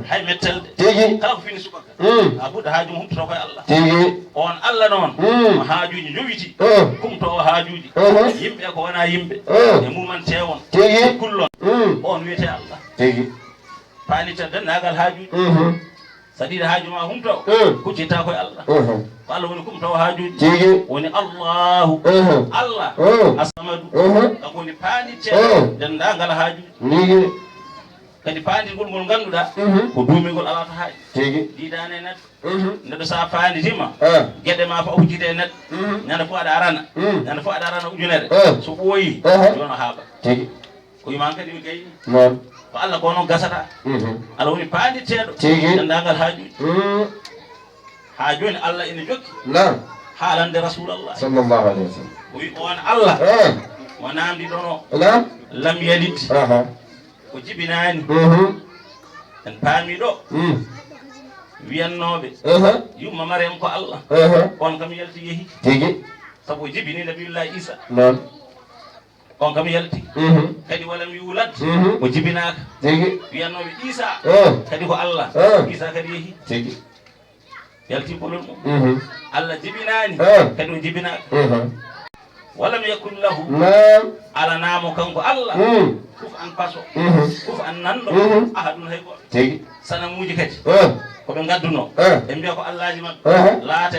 hay mettelde tigi kala ko fini subaka a ɓuɗɗo haaju mo humtoto koye Allah tigi on Allah noon mo haajuji jowiti kumtowo haajuji yimɓe ko wona yimɓe e mumantewon tigi kullon on wiyete Allah tigi paanita dennagal haajuji so ɗiɗi haaju ma humto kuccita koye Allah ko Allah woni kumtowo haajuji tigi woni Allahu Allah asamadu kanko woni paaniteɗo dendagal haajuji nigi kadi paandigol ngol ngannduɗa ko duumingol alata haaji tigi diidane neɗɗo neɗɗo sa faanditima gueɗe ma fof hujjide e neɗɗo ñande fof aɗa arana ñande fof aɗa arana ujunere so ɓooyi joni o haaɓa tigi ko wiman kadi mi gayni noon ko Allah ko noon gasata Allah woni paanditeɗo tigi dendagal haajuji ha joni Allah ene jokki nan haalande rasulallah sallallahu alayhi wa sallam o wi on Allah mo namdiɗon o nan lam yalid ko jibinani en paami ɗo wiyannoɓe yumma mariam ko Allah on kam yalti yeehi tigi sabu o jibini nabiyullahi isa non on kam yalti kadi walam yulad o jibinaka tigi wiyannoɓe isa kadi ko Allah isa kadi yeehi tigi yalti bolol mum Allah jibinani kadi o jibinaka walam yakun lahu nan alanamo kanko Allah kuf an paso kuf an nanɗo ahadun hay goto tigi sanamuji kadi koɓe gadduno ɓe mbiya ko Allahji mabɓe laata